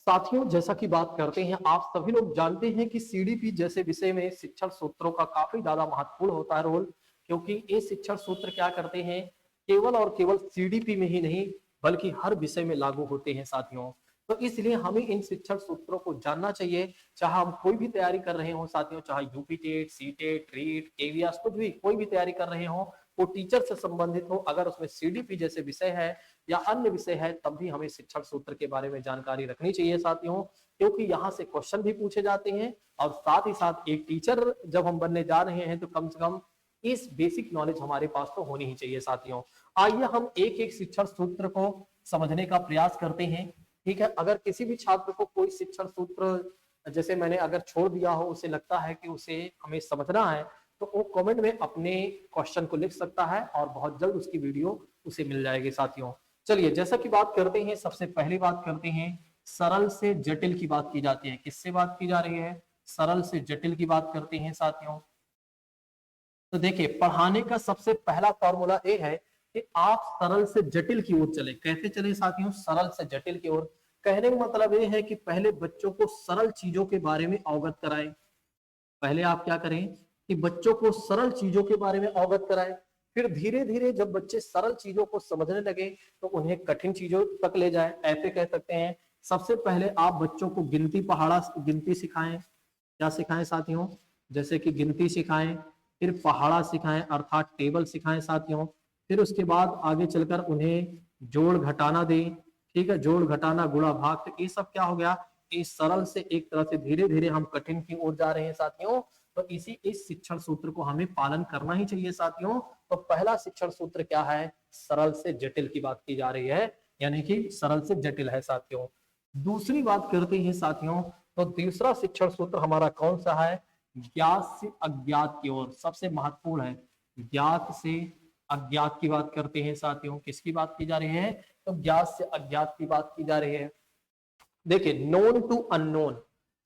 साथियों, जैसा कि बात करते हैं, आप सभी लोग जानते हैं कि सीडीपी जैसे विषय में शिक्षण सूत्रों का काफी ज्यादा महत्वपूर्ण होता है रोल। क्योंकि ये शिक्षण सूत्र क्या करते हैं, केवल और केवल सीडीपी में ही नहीं बल्कि हर विषय में लागू होते हैं साथियों। तो इसलिए हमें इन शिक्षण सूत्रों को जानना चाहिए, चाहे हम कोई भी तैयारी कर रहे हो साथियों, चाहे UP TET, C TET, REET, KVS, कुछ भी कोई भी तैयारी कर रहे हो, वो टीचर से संबंधित हो, अगर उसमें सीडीपी जैसे विषय है या अन्य विषय है, तब भी हमें शिक्षण सूत्र के बारे में जानकारी रखनी चाहिए साथियों। क्योंकि यहाँ से क्वेश्चन भी पूछे जाते हैं और साथ ही साथ एक टीचर जब हम बनने जा रहे हैं तो कम से कम इस बेसिक नॉलेज हमारे पास तो होनी ही चाहिए साथियों। आइए हम एक एक शिक्षण सूत्र को समझने का प्रयास करते हैं। ठीक है, अगर किसी भी छात्र को कोई शिक्षण सूत्र जैसे मैंने अगर छोड़ दिया हो, उसे लगता है कि उसे हमें समझना है, तो वो कमेंट में अपने क्वेश्चन को लिख सकता है और बहुत जल्द उसकी वीडियो उसे मिल जाएगी साथियों। चलिए, जैसा कि बात करते हैं, सबसे पहली बात करते हैं, सरल से जटिल की बात की जाती है। किससे बात की जा रही है? सरल से जटिल की बात करते हैं साथियों। तो देखिए, पढ़ाने का सबसे पहला फॉर्मूला ये है कि आप सरल से जटिल की ओर चले। कैसे चले साथियों? सरल से जटिल की ओर। कहने का मतलब ये है कि पहले बच्चों को सरल चीजों के बारे में अवगत कराएं। पहले आप क्या करें कि बच्चों को सरल चीजों के बारे में अवगत कराएं। फिर धीरे धीरे जब बच्चे सरल चीजों को समझने लगे तो उन्हें कठिन चीजों तक ले जाएं। ऐसे कह सकते हैं, सबसे पहले आप बच्चों को गिनती सिखाएं। क्या सिखाएं साथियों? जैसे कि गिनती सिखाएं, फिर पहाड़ा सिखाएं अर्थात टेबल सिखाएं साथियों। फिर उसके बाद आगे चलकर उन्हें जोड़ घटाना दें। ठीक है, जोड़ घटाना गुणा भाग, तो ये सब क्या हो गया? इस सरल से एक तरह से धीरे धीरे हम कठिन की ओर जा रहे हैं साथियों। तो इस शिक्षण सूत्र को हमें पालन करना ही चाहिए साथियों। तो पहला शिक्षण सूत्र क्या है? सरल से जटिल की बात की जा रही है, यानी कि सरल से जटिल है साथियों। दूसरी बात करते हैं साथियों, तो दूसरा शिक्षण सूत्र हमारा कौन सा है? ज्ञात से अज्ञात की ओर, सबसे महत्वपूर्ण है। ज्ञात से अज्ञात की बात करते हैं साथियों। किसकी बात की जा रही है? तो ज्ञात से अज्ञात की बात की जा रही है। देखिए, नोन टू अननोन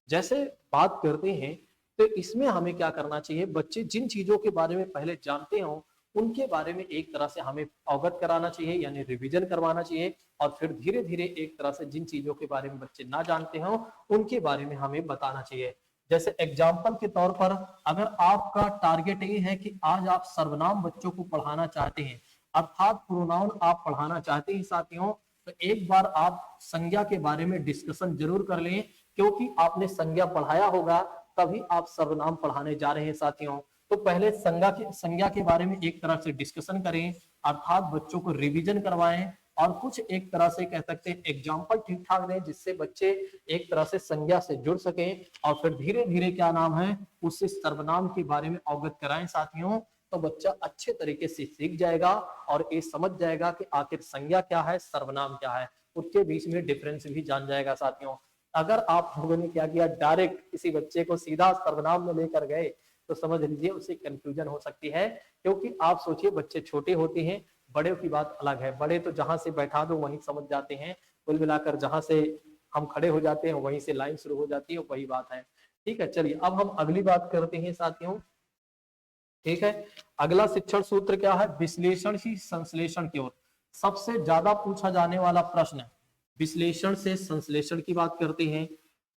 जैसे बात करते हैं, तो इसमें हमें क्या करना चाहिए? बच्चे जिन चीजों के बारे में पहले जानते हो उनके बारे में एक तरह से हमें अवगत कराना चाहिए, यानी रिवीजन करवाना चाहिए। और फिर धीरे धीरे एक तरह से जिन चीजों के बारे में बच्चे ना जानते हो उनके बारे में हमें बताना चाहिए। जैसे एग्जाम्पल के तौर पर, अगर आपका टारगेट ये है कि आज आप सर्वनाम बच्चों को पढ़ाना चाहते हैं, अर्थात प्रोनाउन आप पढ़ाना चाहते हैं साथियों, तो एक बार आप संज्ञा के बारे में डिस्कशन जरूर कर लें। क्योंकि आपने संज्ञा पढ़ाया होगा तभी आप सर्वनाम पढ़ाने जा रहे हैं साथियों। तो पहले संज्ञा के बारे में एक तरह से डिस्कशन करें, अर्थात बच्चों को रिवीजन करवाएं और कुछ एक तरह से कह सकते हैं एग्जाम्पल ठीक ठाक दें, जिससे बच्चे एक तरह से संज्ञा से जुड़ सकें। और फिर धीरे धीरे क्या नाम है, उससे सर्वनाम के बारे में अवगत कराएं साथियों। तो बच्चा अच्छे तरीके से सीख जाएगा और ये समझ जाएगा कि आखिर संज्ञा क्या है, सर्वनाम क्या है, उसके बीच में डिफरेंस भी जान जाएगा साथियों। अगर आप लोगों ने क्या किया, डायरेक्ट किसी बच्चे को सीधा सर्वनाम में लेकर गए, तो समझ लीजिए उसे कंफ्यूजन हो सकती है। क्योंकि आप सोचिए, बच्चे छोटे होते हैं, बड़े की बात अलग है। बड़े तो जहां से बैठा दो वहीं समझ जाते हैं। कुल मिलाकर जहां से हम खड़े हो जाते हैं वहीं से लाइन शुरू हो जाती है, वही बात है। ठीक है, चलिए अब हम अगली बात करते हैं साथियों। ठीक है, अगला शिक्षण सूत्र क्या है? विश्लेषण ही संश्लेषण की ओर। सबसे ज्यादा पूछा जाने वाला प्रश्न, विश्लेषण से संश्लेषण की बात करते हैं।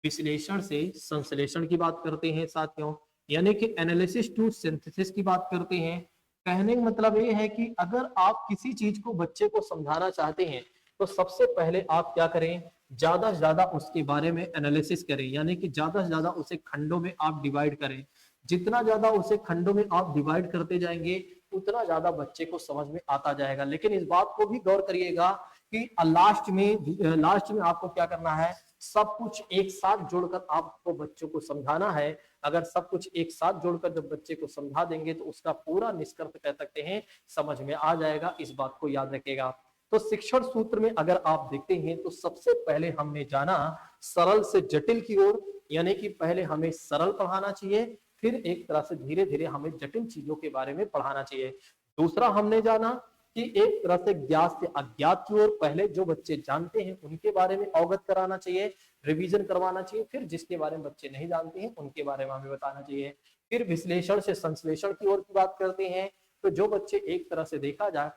विश्लेषण से संश्लेषण की बात करते हैं साथियों, यानी कि एनालिसिस टू सिंथेसिस की बात करते हैं। कहने का मतलब ये है कि अगर आप किसी चीज को बच्चे को समझाना चाहते हैं, तो सबसे पहले आप क्या करें? ज्यादा से ज्यादा उसके बारे में एनालिसिस करें, यानी कि ज्यादा से ज्यादा उसे खंडों में आप डिवाइड करें। जितना ज्यादा उसे खंडों में आप डिवाइड करते जाएंगे उतना ज्यादा बच्चे को समझ में आता जाएगा। लेकिन इस बात को भी गौर करिएगा कि लास्ट में आपको क्या करना है? सब कुछ एक साथ जोड़कर आपको बच्चों को समझाना है। अगर सब कुछ एक साथ जोड़कर जब बच्चे को समझा देंगे तो उसका पूरा निष्कर्ष कह सकते हैं समझ में आ जाएगा। इस बात को याद रखिएगा। तो शिक्षण सूत्र में अगर आप देखते हैं तो सबसे पहले हमने जाना सरल से जटिल की ओर, यानी कि पहले हमें सरल पढ़ाना चाहिए, फिर एक तरह से धीरे धीरे हमें जटिल चीजों के बारे में पढ़ाना चाहिए। दूसरा हमने जाना कि एक तरह से ज्ञात से अज्ञात की ओर, पहले जो बच्चे जानते हैं उनके बारे में अवगत कराना चाहिए, रिवीजन करवाना चाहिए। फिर जिसके बारे में बच्चे नहीं जानते हैं उनके बारे में हमें बताना चाहिए। फिर विश्लेषण से संश्लेषण की ओर की बात करते हैं। तो जो बच्चे एक तरह से देखा जाए,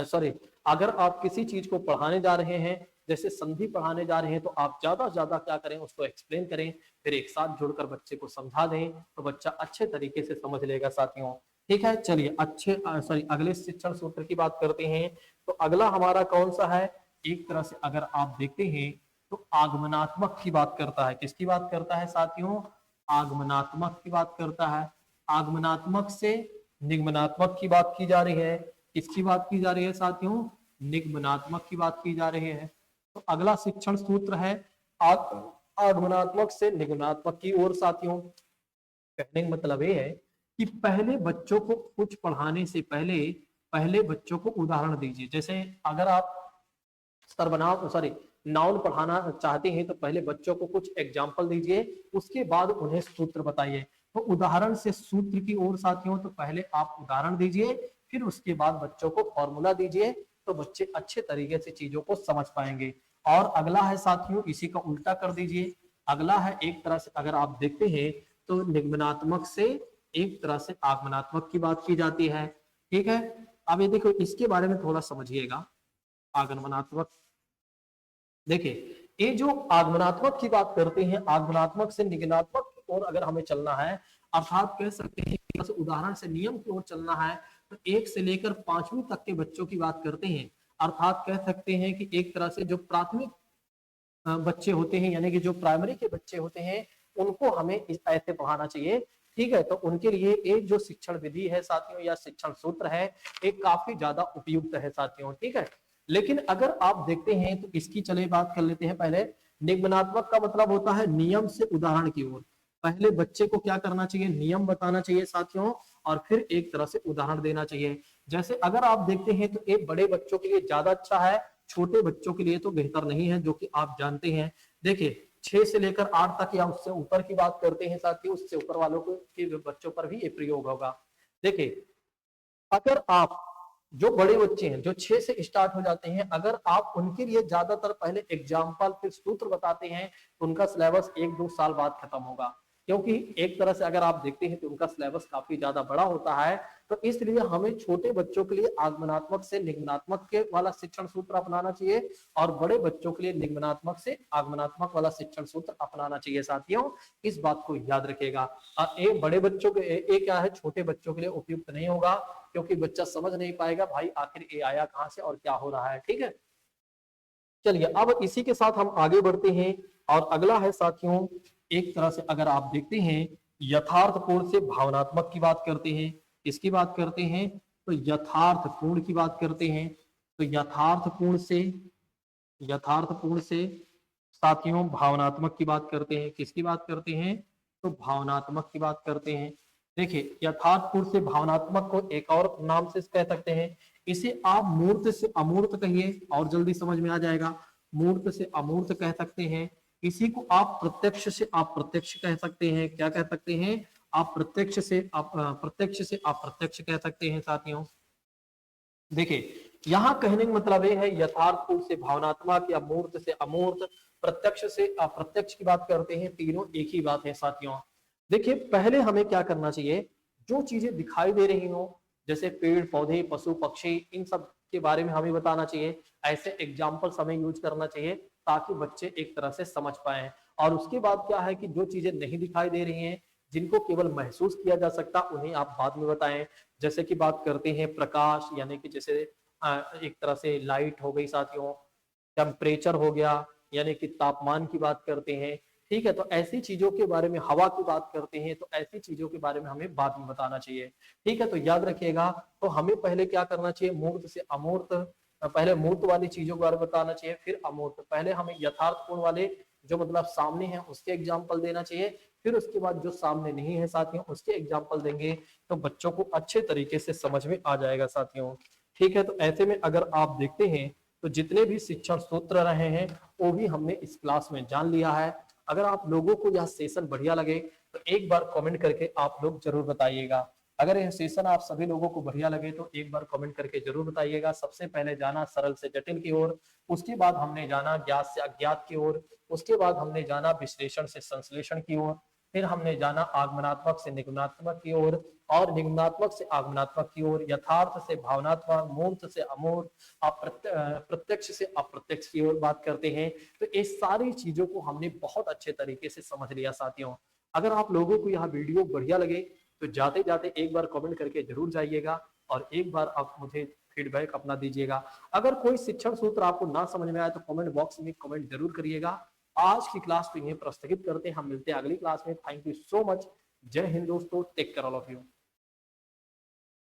सॉरी, अगर आप किसी चीज को पढ़ाने जा रहे हैं जैसे संधि पढ़ाने जा रहे हैं तो आप ज्यादा से ज्यादा क्या करें, उसको एक्सप्लेन करें, फिर एक साथ जोड़कर बच्चे को समझा दें तो बच्चा अच्छे तरीके से समझ लेगा साथियों। ठीक है, चलिए अगले शिक्षण सूत्र की बात करते हैं। तो अगला हमारा कौन सा है, एक तरह से अगर आप देखते हैं तो आगमनात्मक की बात करता है। किसकी बात करता है साथियों, आगमनात्मक की बात करता है। आगमनात्मक से निगमनात्मक की बात की जा रही है। किसकी बात की जा रही है साथियों, निगमनात्मक की बात की जा रही है। तो अगला शिक्षण सूत्र है आगमनात्मक से निगमनात्मक की ओर साथियों। कहने का मतलब ये है कि पहले बच्चों को कुछ पढ़ाने से पहले पहले बच्चों को उदाहरण दीजिए। जैसे अगर आप सर्वनाम सॉरी नाउन पढ़ाना चाहते हैं तो पहले बच्चों को कुछ एग्जाम्पल दीजिए, उसके बाद उन्हें सूत्र बताइए। तो उदाहरण से सूत्र की ओर साथियों, तो पहले आप उदाहरण दीजिए, फिर उसके बाद बच्चों को फॉर्मूला दीजिए, तो बच्चे अच्छे तरीके से चीजों को समझ पाएंगे। और अगला है साथियों, इसी का उल्टा कर दीजिए। अगला है एक तरह से अगर आप देखते हैं तो निगमनात्मक से एक तरह से आगमनात्मक की बात की जाती है। ठीक है, अब ये देखो इसके बारे में थोड़ा समझिएगा। आगमनात्मक, देखिए ये जो आगमनात्मक की बात करते हैं, आगमनात्मक से निगमनात्मक की ओर अगर हमें चलना है, अर्थात कह सकते हैं कि उदाहरण से नियम की ओर चलना है, तो 1 से लेकर 5वीं तक के बच्चों की बात करते हैं। अर्थात कह सकते हैं कि एक तरह से जो प्राथमिक बच्चे होते हैं, यानी कि जो प्राइमरी के बच्चे होते हैं, उनको हमें ऐसे पढ़ाना चाहिए। ठीक है, तो उनके लिए एक जो शिक्षण विधि है साथियों या शिक्षण सूत्र है, एक काफी ज्यादा उपयुक्त है साथियों। ठीक है, लेकिन अगर आप देखते हैं तो इसकी चलिए बात कर लेते हैं। पहले निगमनात्मक का मतलब होता है नियम से उदाहरण की ओर। पहले बच्चे को क्या करना चाहिए, नियम बताना चाहिए साथियों, और फिर एक तरह से उदाहरण देना चाहिए। जैसे अगर आप देखते हैं तो एक बड़े बच्चों के लिए ज्यादा अच्छा है, छोटे बच्चों के लिए तो बेहतर नहीं है, जो कि आप जानते हैं। देखिए 6 से लेकर 8 तक या उससे ऊपर की बात करते हैं साथियों, उससे ऊपर वालों को के बच्चों पर भी ये प्रयोग होगा। देखिए अगर आप जो बड़े बच्चे हैं जो 6 से स्टार्ट हो जाते हैं, अगर आप उनके लिए ज्यादातर पहले एग्जाम्पल फिर सूत्र बताते हैं तो उनका सिलेबस 1-2 साल बाद खत्म होगा। क्योंकि एक तरह से अगर आप देखते हैं तो उनका सिलेबस काफी ज्यादा बड़ा होता है। तो इसलिए हमें छोटे बच्चों के लिए आगमनात्मक से निगमनात्मक के वाला शिक्षण सूत्र अपनाना चाहिए, और बड़े बच्चों के लिए निगमनात्मक से आगमनात्मक वाला शिक्षण सूत्र अपनाना चाहिए साथियों। इस बात को याद रखिएगा। एक बड़े बच्चों के एक क्या है, छोटे बच्चों के लिए उपयुक्त नहीं होगा, क्योंकि बच्चा समझ नहीं पाएगा भाई आखिर ये आया कहां से और क्या हो रहा है। ठीक है, चलिए अब इसी के साथ हम आगे बढ़ते हैं। और अगला है साथियों, एक तरह से अगर आप देखते हैं यथार्थपूर्ण से भावनात्मक की बात करते हैं। इसकी बात करते हैं तो यथार्थपूर्ण की बात करते हैं। तो यथार्थपूर्ण से साथियों भावनात्मक की बात करते हैं। किसकी बात करते हैं, तो भावनात्मक की बात करते हैं। देखिए यथार्थपूर्ण से भावनात्मक को एक और नाम से कह सकते हैं, इसे आप मूर्त से अमूर्त कहिए और जल्दी समझ में आ जाएगा। मूर्त से अमूर्त कह सकते हैं। इसी को आप प्रत्यक्ष से अप्रत्यक्ष कह सकते हैं। क्या कह सकते हैं, आप प्रत्यक्ष से अप्रत्यक्ष कह सकते हैं साथियों। देखिए यहाँ कहने का मतलब ये है यथार्थ से भावनात्मक या मूर्त से अमूर्त, प्रत्यक्ष से अप्रत्यक्ष की बात करते हैं, तीनों एक ही बात है साथियों। देखिए पहले हमें क्या करना चाहिए, जो चीजें दिखाई दे रही हो जैसे पेड़ पौधे पशु पक्षी, इन सब के बारे में हमें बताना चाहिए। ऐसे एग्जाम्पल्स हमें यूज करना चाहिए ताकि बच्चे एक तरह से समझ पाए। और उसके बाद क्या है कि जो चीजें नहीं दिखाई दे रही हैं, जिनको केवल महसूस किया जा सकता, उन्हें आप बाद में बताएं। जैसे कि बात करते हैं प्रकाश, यानी कि जैसे एक तरह से लाइट हो गई साथियों, टेम्परेचर हो गया यानी कि तापमान की बात करते हैं। ठीक है, तो ऐसी चीजों के बारे में, हवा की बात करते हैं तो ऐसी चीजों के बारे में हमें बाद में बताना चाहिए। ठीक है, तो याद रखिएगा। तो हमें पहले क्या करना चाहिए, मूर्त से अमूर्त, पहले मूर्त वाली चीजों के बारे में बताना चाहिए, फिर अमूर्त। पहले हमें यथार्थपूर्ण वाले जो मतलब सामने है उसके एग्जाम्पल देना चाहिए, फिर उसके बाद जो सामने नहीं है साथियों उसके एग्जाम्पल देंगे, तो बच्चों को अच्छे तरीके से समझ में आ जाएगा साथियों। ठीक है, तो ऐसे में अगर आप देखते हैं तो जितने भी शिक्षण सूत्र रहे हैं वो भी हमने इस क्लास में जान लिया है। अगर आप लोगों को यह सेशन बढ़िया लगे तो एक बार कमेंट करके आप लोग जरूर बताइएगा। अगर यह सेशन आप सभी लोगों को बढ़िया लगे तो एक बार कमेंट करके जरूर बताइएगा। सबसे पहले जाना सरल से जटिल की ओर, उसके बाद हमने जाना ज्ञात से अज्ञात की ओर, उसके बाद हमने जाना विश्लेषण से संश्लेषण की ओर, फिर हमने जाना आगमनात्मक से निगमनात्मक की ओर और निगमनात्मक से आगमनात्मक की ओर, यथार्थ से भावनात्मक, मूर्त से अमूर्त, प्रत्यक्ष से अप्रत्यक्ष की ओर बात करते हैं। तो इस सारी चीजों को हमने बहुत अच्छे तरीके से समझ लिया साथियों। अगर आप लोगों को यह वीडियो बढ़िया लगे तो जाते जाते एक बार कमेंट करके जरूर जाइएगा और एक बार आप मुझे फीडबैक अपना दीजिएगा। अगर कोई शिक्षण सूत्र आपको ना समझ में आए तो कमेंट बॉक्स में कमेंट जरूर करिएगा। आज की क्लास को यहीं पर स्थगित करते हैं, हम मिलते हैं अगली क्लास में। Thank you so much. जय हिंद दोस्तों, take care all of you.